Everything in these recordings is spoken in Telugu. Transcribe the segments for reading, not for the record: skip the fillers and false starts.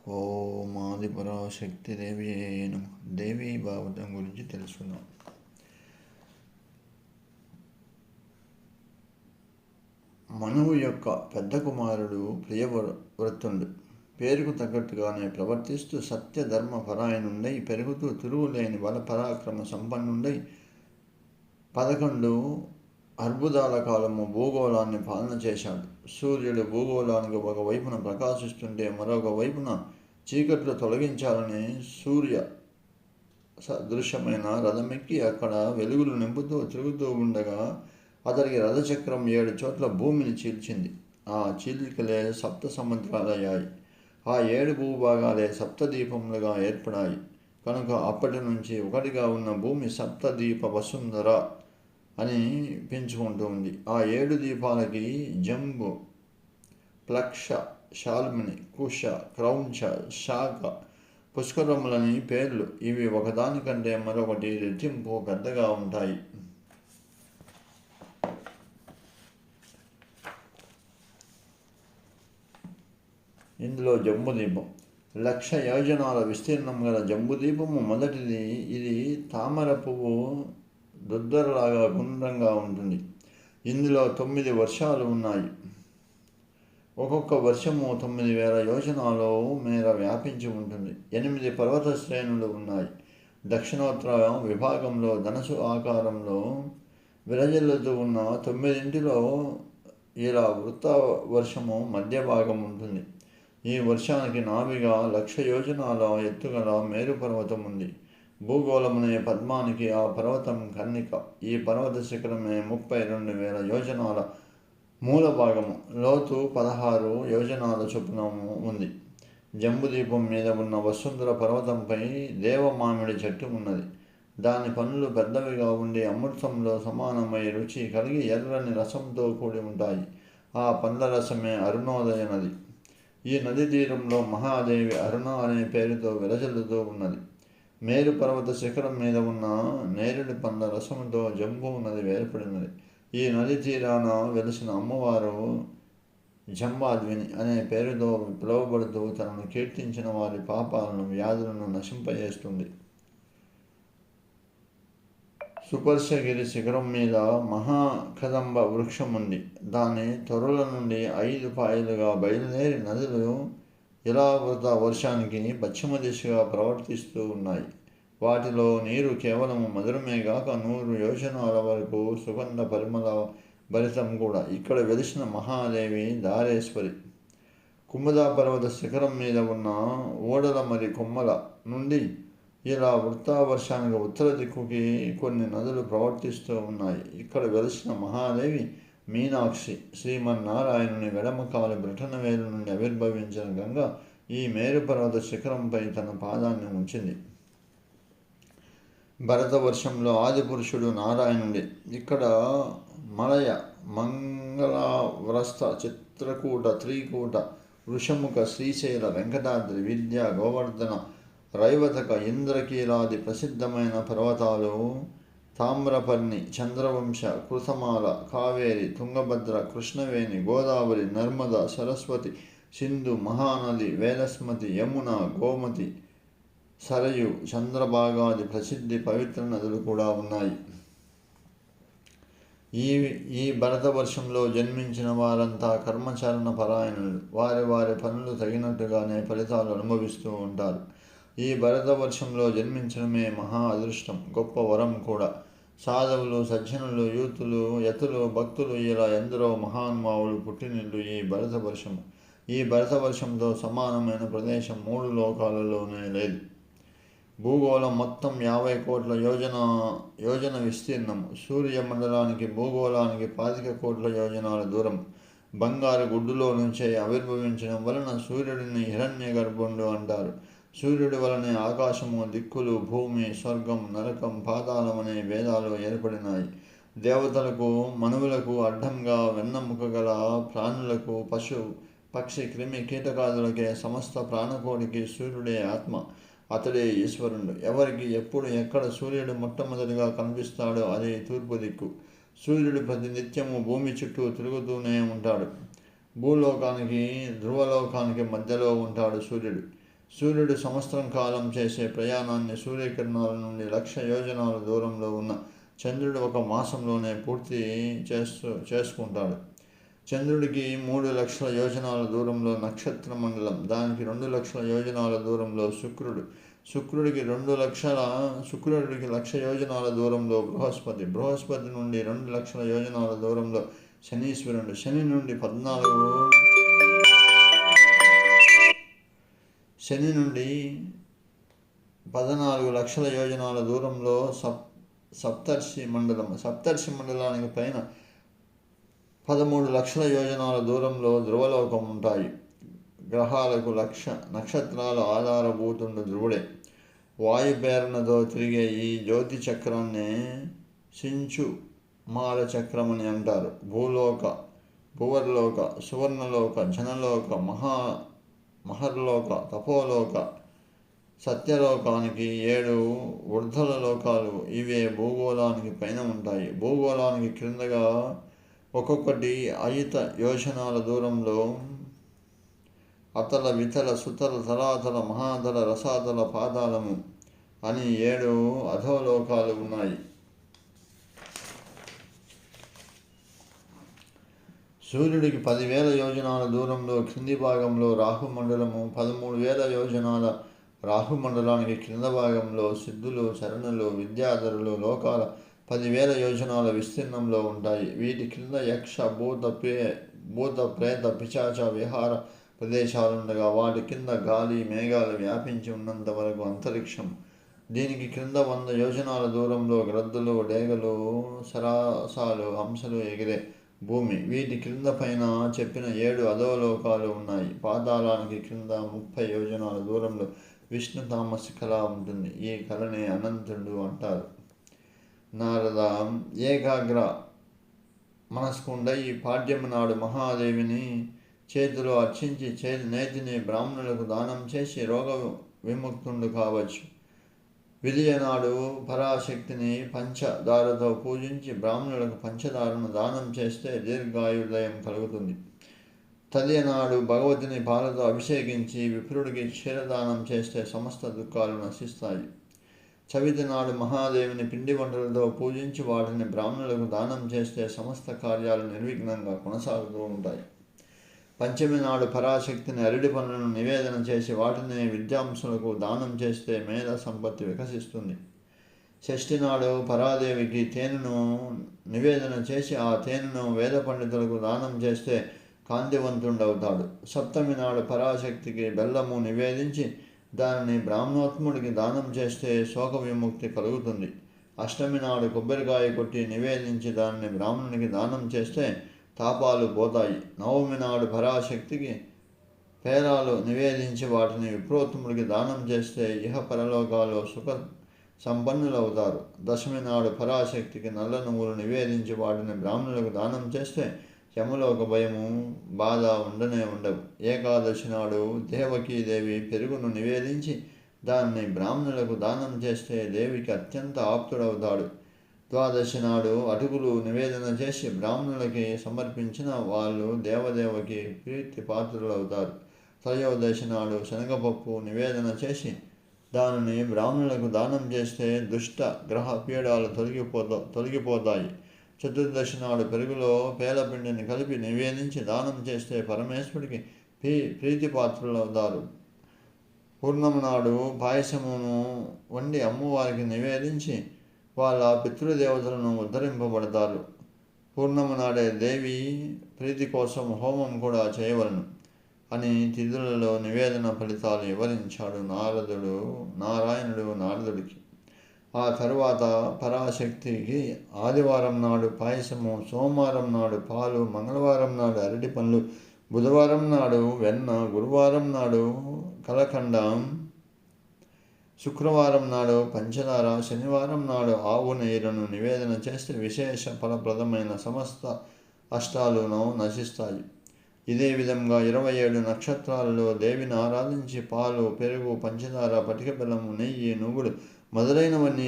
ఓం ఆదిపరాశక్తి దేవి నమః. దేవి భాగవతం గురించి తెలుసుకుందాం. మనువు యొక్క పెద్ద కుమారుడు ప్రియవ్రతుడు. పేరుకు తగ్గట్టుగానే ప్రవర్తిస్తూ సత్య ధర్మ పరాయణుండై పెరుగుతూ తిరుగులేని బల పరాక్రమ సంపన్నుండై 11 అర్బుదాల కాలము భూగోళాన్ని పాలన చేశాడు. సూర్యుడు భూగోళానికి ఒకవైపున ప్రకాశిస్తుంటే మరొక వైపున చీకట్లు తొలగించాలని సూర్య సదృశ్యమైన రథమెక్కి అక్కడ వెలుగులు నింపుతూ తిరుగుతూ ఉండగా అతడికి రథచక్రం 7 చోట్ల భూమిని చీల్చింది. ఆ చీలికలే సప్త సముద్రాలయ్యాయి. ఆ 7 భూభాగాలే సప్తద్వీపములుగా ఏర్పడాయి. కనుక అప్పటి నుంచి ఒకటిగా ఉన్న భూమి సప్తద్వీప వసుంధర అని పెంచుకుంటూ ఉంది. ఆ 7 ద్వీపాలకి జంబు, ప్లక్ష, శాల్మిని, కుష, క్రౌంచ, శాఖ, పుష్కరములని పేర్లు. ఇవి ఒకదానికంటే మరొకటి రెట్టింపు పెద్దగా ఉంటాయి. ఇందులో జంబుదీపం 1,00,000 యోజనాల విస్తీర్ణం గల జంబుదీపము మొదటిది. ఇది తామర పువ్వు దుద్దరలాగా గుండ్రంగా ఉంటుంది. ఇందులో 9 వర్షాలు ఉన్నాయి. ఒక్కొక్క వర్షము 9,000 యోజనాల మేర వ్యాపించి ఉంటుంది. 8 పర్వత శ్రేణులు ఉన్నాయి. దక్షిణోత్తర విభాగంలో ధనసు ఆకారంలో విరజిల్లుతూ ఉన్న 9 ఇలా వృత్త వర్షము మధ్య భాగం ఉంటుంది. ఈ వర్షానికి నాభిగా 1,00,000 యోజనాల ఎత్తుగల మేరు పర్వతం ఉంది. భూగోళమునే పద్మానికి ఆ పర్వతం కన్నిక. ఈ పర్వత శిఖరమే 32,000 యోజనాల మూల భాగము. లోతు 16 యోజనాల చొప్పున ఉంది. జంబుదీపం మీద ఉన్న వసుంధర పర్వతంపై దేవమామిడి చెట్టు ఉన్నది. దాని పండ్లు పెద్దవిగా ఉండి అమృతంలో సమానమై రుచి కలిగి ఎర్రని రసంతో కూడి ఉంటాయి. ఆ పండ్ల రసమే అరుణోదయ నది. ఈ నది తీరంలో మహాదేవి అరుణ అనే పేరుతో విరజిల్లుతూ ఉన్నది. మేరు పర్వత శిఖరం మీద ఉన్న నేరుడి పండ్ల రసముతో జంబూ నది ఏర్పడినది. ఈ నది తీరాన వెలిసిన అమ్మవారు జంబాద్విని అనే పేరుతో పిలువబడుతూ తనను కీర్తించిన వారి పాపాలను, వ్యాధులను నశింపజేస్తుంది. సుపర్శగిరి శిఖరం మీద మహాకదంబ వృక్షం ఉంది. దాని తొరల నుండి 5 పాయలుగా బయలుదేరి నదులు ఇలావృత వర్షానికి పశ్చిమ దిశగా ప్రవర్తిస్తూ ఉన్నాయి. వాటిలో నీరు కేవలం మధురమే గాక 100 యోజనాల వరకు సుగంధ పరిమళ భరితం కూడా. ఇక్కడ వెలిసిన మహాదేవి దారేశ్వరి. కుముదా పర్వత శిఖరం మీద ఉన్న ఓడల మరి కొమ్మల నుండి ఇలా వృత్తావర్షానికి ఉత్తర దిక్కుకి కొన్ని నదులు ప్రవర్తిస్తూ ఉన్నాయి. ఇక్కడ వెలిసిన మహాదేవి మీనాక్షి. శ్రీమన్నారాయణుని వెడమకాలి బ్రటన వేలు నుండి ఆవిర్భవించిన గంగ ఈ మేరు పర్వత శిఖరంపై తన పాదాన్ని ఉంచింది. భరతవర్షంలో ఆది పురుషుడు నారాయణుడే. ఇక్కడ మలయ, మంగళవ్రస్త, చిత్రకూట, త్రికూట, వృషముఖ, శ్రీశైల, వెంకటాద్రి, విద్య, గోవర్ధన, రైవతక, ఇంద్రకీలాది ప్రసిద్ధమైన పర్వతాలు తామ్రపర్ణి, చంద్రవంశ, కృతమాల, కావేరి, తుంగభద్ర, కృష్ణవేణి, గోదావరి, నర్మద, సరస్వతి, సింధు, మహానది, వేదస్మతి, యమున, గోమతి, సరయు, చంద్రభాగాది ప్రసిద్ధి పవిత్ర నదులు కూడా ఉన్నాయి. ఈ భరతవర్షంలో జన్మించిన వారంతా కర్మచరణ పరాయణులు. వారి వారి పనులు తగినట్టుగానే ఫలితాలు అనుభవిస్తూ ఉంటారు. ఈ భరతవర్షంలో జన్మించడమే మహా అదృష్టం, గొప్ప వరం కూడా. సాధవులు, సజ్జనులు, యూతులు, యతులు, భక్తులు ఇలా ఎందరో మహానుభావులు పుట్టినిల్లు ఈ భరతవర్షము. ఈ భరతవర్షంతో సమానమైన ప్రదేశం 3 లోకాలలోనే లేదు. భూగోళం మొత్తం 50 కోట్ల యోజన విస్తీర్ణం. సూర్యమండలానికి భూగోళానికి 25 కోట్ల యోజనాల దూరం. బంగారు గుడ్డులో నుంచే ఆవిర్భవించడం వలన సూర్యుడిని హిరణ్య గర్భుడు అంటారు. సూర్యుడి వలనే ఆకాశము, దిక్కులు, భూమి, స్వర్గం, నరకం, పాతాళం అనే భేదాలు ఏర్పడినాయి. దేవతలకు, మనువులకు అడ్డంగా వెన్నెముక గల ప్రాణులకు, పశు, పక్షి, క్రిమి, కీటకాదులకే సమస్త ప్రాణకోటికి సూర్యుడే ఆత్మ. అతడే ఈశ్వరుడు. ఎవరికి, ఎప్పుడు, ఎక్కడ సూర్యుడు మొట్టమొదటిగా కనిపిస్తాడో అది తూర్పు దిక్కు. సూర్యుడు ప్రతి నిత్యము భూమి చుట్టూ తిరుగుతూనే ఉంటాడు. భూలోకానికి, ధ్రువలోకానికి మధ్యలో ఉంటాడు సూర్యుడు. సూర్యుడు సంవత్సరం కాలం చేసే ప్రయాణాన్ని సూర్యకిరణాల నుండి 1,00,000 యోజనాల దూరంలో ఉన్న చంద్రుడు 1 మాసంలోనే పూర్తి చేసుకుంటాడు. చంద్రుడికి 3,00,000 యోజనాల దూరంలో నక్షత్ర మండలం, దానికి 2,00,000 యోజనాల దూరంలో శుక్రుడికి 1,00,000 యోజనాల దూరంలో బృహస్పతి నుండి 2,00,000 యోజనాల దూరంలో శనీశ్వరుడు, శని నుండి 14,00,000 యోజనాల దూరంలో సప్తర్షి మండలానికి పైన 13,00,000 యోజనాల దూరంలో ధ్రువలోకం ఉంటాయి. గ్రహాలకు నక్షత్రాల ఆధారభూతుండు ధ్రువుడే. వాయుప్రేరణతో తిరిగే ఈ జ్యోతి చక్రాన్ని సించుమాల చక్రమని అంటారు. భూలోక, భువర్లోక, సువర్ణలోక, జనలోక, మహర్లోక, తపోలోక, సత్యలోకానికి 7 ఊర్ధ్వల లోకాలు. ఇవే భూగోళానికి పైన ఉంటాయి. భూగోళానికి క్రిందగా ఒక్కొక్కటి అయుత యోజనాల దూరంలో అతల, వితల, సుతల, తలాతల, మహాతల, రసాతల, పాతాళము అని 7 అధోలోకాలు ఉన్నాయి. సూర్యుడికి 10,000 యోజనాల దూరంలో క్రింది భాగంలో రాహుమండలము, 13,000 యోజనాల రాహుమండలానికి క్రింద భాగంలో సిద్ధులు, చరణులు, విద్యాధరులు లోకాల 10,000 యోజనాల విస్తీర్ణంలో ఉంటాయి. వీటి క్రింద యక్ష, భూత, ప్రేత, పిశాచ విహార ప్రదేశాలుండగా వాటి కింద గాలి, మేఘాలు వ్యాపించి ఉన్నంత వరకు అంతరిక్షం. దీనికి క్రింద 100 యోజనాల దూరంలో గ్రద్దులు, డేగలు, సరాసాలు, హంసలు ఎగిరే భూమి. వీటి క్రింద పైన చెప్పిన 7 అధోలోకాలు ఉన్నాయి. పాతాళానికి క్రింద 30 యోజనాల దూరంలో విష్ణు తామస కళ ఉంటుంది. ఈ కళనే అనంతుడు అంటారు. నారద ఏకాగ్ర మనస్కుండై పాడ్యము నాడు మహాదేవిని చేతిలో అర్చించి నేతిని బ్రాహ్మణులకు దానం చేసి రోగ విముక్తుండు కావచ్చు. విజయనాడు పరాశక్తిని పంచదారతో పూజించి బ్రాహ్మణులకు పంచదారను దానం చేస్తే దీర్ఘాయుర్దయం కలుగుతుంది. తదియనాడు భగవతిని పాలతో అభిషేకించి విప్రుడికి క్షీరదానం చేస్తే సమస్త దుఃఖాలు నశిస్తాయి. చవితి నాడు మహాదేవిని పిండి వంటలతో పూజించి వాటిని బ్రాహ్మణులకు దానం చేస్తే సమస్త కార్యాలు నిర్విఘ్నంగా కొనసాగుతూ ఉంటాయి. పంచమి నాడు పరాశక్తిని అరటి పనులను నివేదన చేసి వాటిని విద్యాంసులకు దానం చేస్తే మేధ సంపత్తి వికసిస్తుంది. షష్ఠి నాడు పరాదేవికి తేనెను నివేదన చేసి ఆ తేనెను వేద పండితులకు దానం చేస్తే కాంతివంతుడవుతాడు. సప్తమి నాడు పరాశక్తికి బెల్లము నివేదించి దానిని బ్రాహ్మణోత్ముడికి దానం చేస్తే శోక విముక్తి కలుగుతుంది. అష్టమి నాడు కొబ్బరికాయ కొట్టి నివేదించి దానిని బ్రాహ్మణునికి దానం చేస్తే తాపాలు పోతాయి. నవమి నాడు పరాశక్తికి పేరాలు నివేదించి వాటిని విప్రోత్తముడికి దానం చేస్తే ఇహ పరలోకాలు సుఖ సంపన్నులవుతారు. దశమి నాడు పరాశక్తికి నల్ల నువ్వులు నివేదించి వాటిని బ్రాహ్మణులకు దానం చేస్తే యమలోక భయము, బాధ ఉండవు. ఏకాదశి నాడు దేవకీదేవి పెరుగును నివేదించి దాన్ని బ్రాహ్మణులకు దానం చేస్తే దేవికి అత్యంత ఆప్తుడవుతాడు. ద్వాదశి నాడు అటుకులు నివేదన చేసి బ్రాహ్మణులకి సమర్పించిన వాళ్ళు దేవదేవకి ప్రీతి పాత్రులవుతారు. త్రయోదశి నాడు శనగపప్పు నివేదన చేసి దానిని బ్రాహ్మణులకు దానం చేస్తే దుష్ట గ్రహ పీడాలు తొలగిపోతాయి. చతుర్దశి నాడు పెరుగులో పేలపిండిని కలిపి నివేదించి దానం చేస్తే పరమేశ్వరుడికి ప్రీతిపాత్రులవుతారు. పూర్ణము నాడు పాయసమును వండి అమ్మవారికి నివేదించి వాళ్ళ పితృదేవతలను ఉద్ధరింపబడతారు. పూర్ణము నాడే దేవి ప్రీతి కోసం హోమం కూడా చేయవలను అని తిథులలో నివేదన ఫలితాలు వివరించాడు నారాయణుడు నారదుడికి. ఆ తరువాత పరాశక్తికి ఆదివారం నాడు పాయసము, సోమవారం నాడు పాలు, మంగళవారం నాడు అరటి పండ్లు, బుధవారం నాడు వెన్న, గురువారం నాడు కలకండం, శుక్రవారం నాడు పంచదార, శనివారం నాడు ఆవు నెయ్యిలను నివేదన చేస్తే విశేష ఫలప్రదమైన సమస్త అష్టాలును నశిస్తాయి. ఇదే విధంగా 27 నక్షత్రాలలో దేవిని ఆరాధించి పాలు, పెరుగు, పంచదార, పటిక బెల్లము, నెయ్యి, నువ్వులు మొదలైనవన్నీ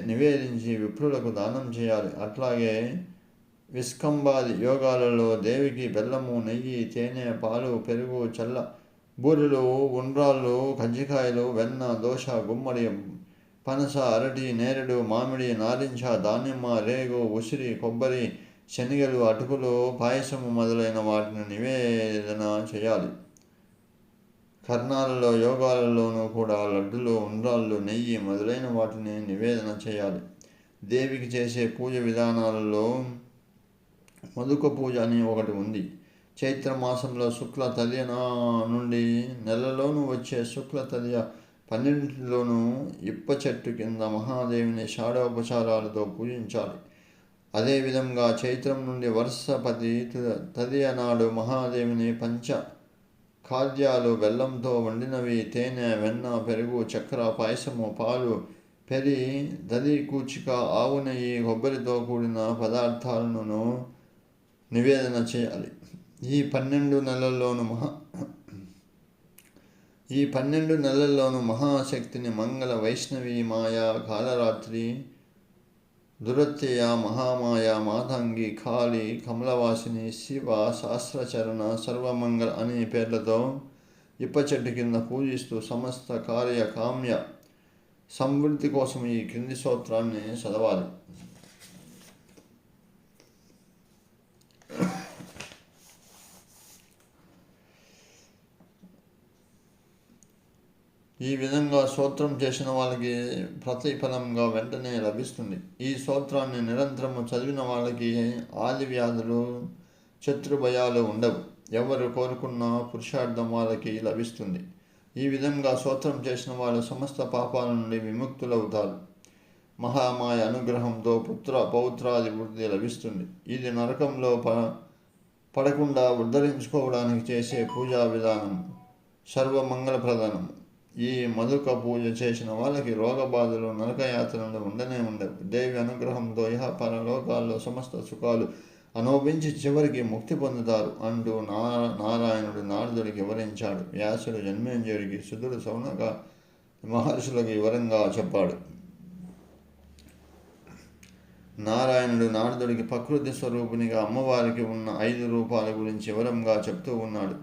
నివేదించి విప్రులకు దానం చేయాలి. అట్లాగే విస్కంబాది యోగాలలో దేవికి బెల్లము, నెయ్యి, తేనె, పాలు, పెరుగు, చల్ల బూరెలు, ఉండ్రాళ్ళు, కజ్జికాయలు, వెన్న, దోశ, గుమ్మడి, పనస, అరటి, నేరేడు, మామిడి, నారింజ, దానిమ్మ, రేగు, ఉసిరి, కొబ్బరి, శనగలు, అటుకులు, పాయసము మొదలైన వాటిని నివేదన చేయాలి. కర్ణాలలో, యోగాలలోనూ కూడా లడ్డులు, ఉండ్రాళ్ళు, నెయ్యి మొదలైన వాటిని నివేదన చేయాలి. దేవికి చేసే పూజ విధానాలలో మధుక పూజ అని ఒకటి ఉంది. చైత్రమాసంలో శుక్ల తదియ నుండి నెలలోనూ వచ్చే శుక్ల తదియ 12లోనూ ఇప్ప చెట్టు కింద మహాదేవిని షాడోపచారాలతో పూజించాలి. అదేవిధంగా చైత్రం నుండి వరుస తదియ నాడు మహాదేవిని పంచ ఖాద్యాలు, బెల్లంతో వండినవి, తేనె, వెన్న, పెరుగు, చక్కెర, పాయసము, పాలు, పెరి, దది కూచిక, ఆవు నెయ్యి, కొబ్బరితో కూడిన పదార్థాలను నివేదన చేయాలి. ఈ 12 నెలల్లోనూ మహాశక్తిని మంగళ, వైష్ణవి, మాయా, కాలరాత్రి, దురత్యయ, మహామాయ, మాతంగి, కాళి, కమలవాసిని, శివ, శాస్త్రచరణ, సర్వమంగళ అనే పేర్లతో ఇప్ప చెట్టు కింద పూజిస్తూ సమస్త కార్య కామ్య సమృద్ధి కోసం ఈ క్రింది స్తోత్రాన్ని చదవాలి. ఈ విధంగా స్తోత్రం చేసిన వాళ్ళకి ప్రతిఫలంగా వెంటనే లభిస్తుంది. ఈ స్తోత్రాన్ని నిరంతరము చదివిన వాళ్ళకి ఆది వ్యాధులు, శత్రుభయాలు ఉండవు. ఎవరు కోరుకున్న పురుషార్థం వాళ్ళకి లభిస్తుంది. ఈ విధంగా స్తోత్రం చేసిన వాళ్ళు సమస్త పాపాల నుండి విముక్తులవుతారు. మహామాయ అనుగ్రహంతో పౌత్రాది వృద్ధి లభిస్తుంది. ఇది నరకంలో పడకుండా ఉద్ధరించుకోవడానికి చేసే పూజా విధానం, సర్వమంగళప్రధానం. ఈ మధుక పూజ చేసిన వాళ్ళకి రోగబాధలు, నరకయాత్రలు ఉండవు. దేవి అనుగ్రహంతో ఇహ పరలోకాల్లో సమస్త సుఖాలు అనుభవించి చివరికి ముక్తి పొందుతారు అంటూ నారాయణుడు నారదుడికి వివరించాడు. వ్యాసుడు జన్మేంద్రుడికి, సుధుడు సౌనక మహర్షులకు వివరంగా చెప్పాడు. నారాయణుడు నారదుడికి ప్రకృతి స్వరూపిణిగా అమ్మవారికి ఉన్న 5 రూపాల గురించి వివరంగా చెప్తూ ఉన్నాడు.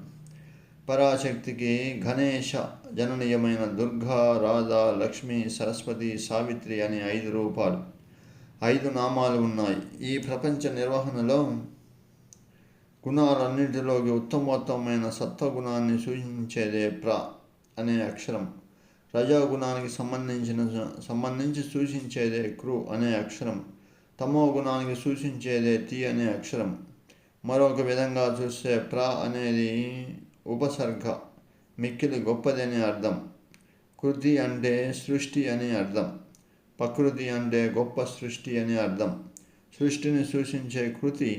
పరాశక్తికి గణేశ జననీయమైన దుర్గా, రాధా, లక్ష్మి, సరస్వతి, సావిత్రి అని 5 రూపాలు, 5 నామాలు ఉన్నాయి. ఈ ప్రపంచ నిర్వహణలో గుణాలన్నింటిలోకి ఉత్తమోత్తమైన సత్వగుణాన్ని సూచించేదే ప్ర అనే అక్షరం. రజోగుణానికి సంబంధించి సూచించేదే కృ అనే అక్షరం. తమో గుణానికి సూచించేదే తి అనే అక్షరం. మరొక విధంగా చూస్తే ప్ర అనేది ఉపసర్గ, మిక్కిలి గొప్పదని అర్థం. కృతి అంటే సృష్టి అని అర్థం. ప్రకృతి అంటే గొప్ప సృష్టి అని అర్థం. సృష్టిని సూచించే కృతి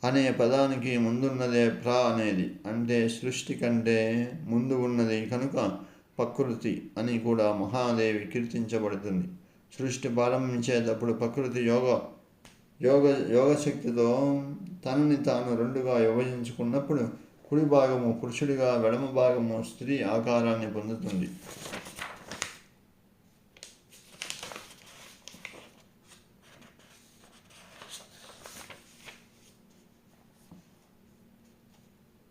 అనే పదానికి ముందున్నదే ప్ర అనేది, అంటే సృష్టి కంటే ముందు ఉన్నది కనుక ప్రకృతి అని కూడా మహాదేవి కీర్తించబడుతుంది. సృష్టి ప్రారంభించేటప్పుడు ప్రకృతి యోగశక్తితో తనని తాను 2గా విభజించుకున్నప్పుడు కుడి భాగము పురుషుడిగా, ఎడమ భాగము స్త్రీ ఆకారాన్ని పొందుతుంది.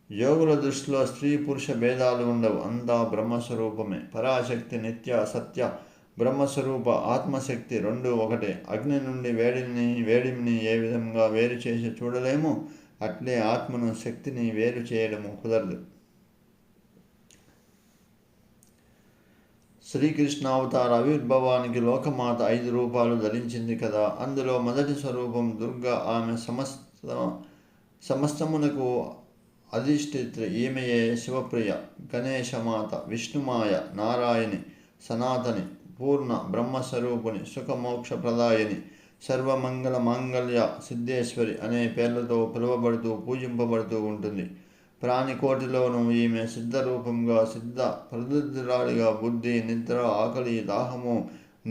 యోగుల దృష్టిలో స్త్రీ పురుష భేదాలు ఉండవు. అంతా బ్రహ్మస్వరూపమే. పరాశక్తి నిత్య సత్య బ్రహ్మస్వరూప ఆత్మశక్తి 2 ఒకటే. అగ్ని నుండి వేడిని ఏ విధంగా వేరు చేసి చూడలేమో అట్లే ఆత్మను, శక్తిని వేరు చేయడము కుదరదు. శ్రీకృష్ణ అవతార ఆవిర్భావానికి లోకమాత 5 రూపాలు ధరించింది కదా. అందులో మొదటి స్వరూపం దుర్గా. ఆమె సమస్తమునకు అధిష్ఠిత్రి. ఈమెయే శివప్రియ, గణేశమాత, విష్ణుమాయ, నారాయణి, సనాతని, పూర్ణ బ్రహ్మస్వరూపుని, సుఖమోక్ష ప్రదాయని, సర్వమంగళ మాంగళ్య సిద్ధేశ్వరి అనే పేర్లతో పిలువబడుతూ పూజింపబడుతూ ఉంటుంది. ప్రాణికోటిలోనూ ఈమె సిద్ధరూపంగా, సిద్ధ ప్రబుద్ధురాలిగా బుద్ధి, నిద్ర, ఆకలి, దాహము,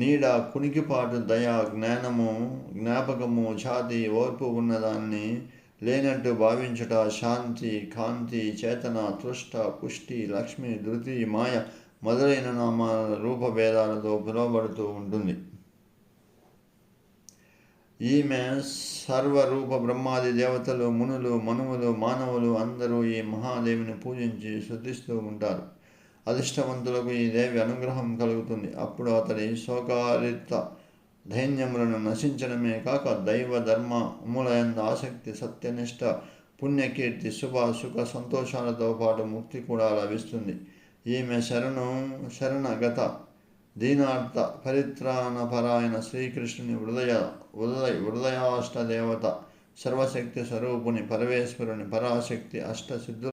నీడ, కునికిపాటు, దయ, జ్ఞానము, జ్ఞాపకము, ఛాతి, ఓర్పు ఉన్నదాన్ని లేనట్టు భావించుట, శాంతి, కాంతి, చేతన, తృష్ట, పుష్టి, లక్ష్మి, ధృతి, మాయ మొదలైన నామాల రూపభేదాలతో పిలువబడుతూ ఉంటుంది. ఈమె సర్వరూప బ్రహ్మాది దేవతలు, మునులు, మనువులు, మానవులు అందరూ ఈ మహాదేవిని పూజించి శుద్ధిస్తూ ఉంటారు. అదృష్టవంతులకు ఈ దేవి అనుగ్రహం కలుగుతుంది. అప్పుడు అతడి శోకారిత ధైన్యములను నశించడమే కాక దైవ ధర్మ అమూలయంద ఆసక్తి, సత్యనిష్ట, పుణ్యకీర్తి, శుభ సుఖ సంతోషాలతో పాటు ముక్తి కూడా లభిస్తుంది. ఈమె శరణగత దీనార్థ పరిత్రాణపరాయణ శ్రీకృష్ణుని హృదయాష్టదేవత, సర్వశక్తి స్వరూపుని, పరమేశ్వరుని, పరాశక్తి, అష్టసిద్ధుల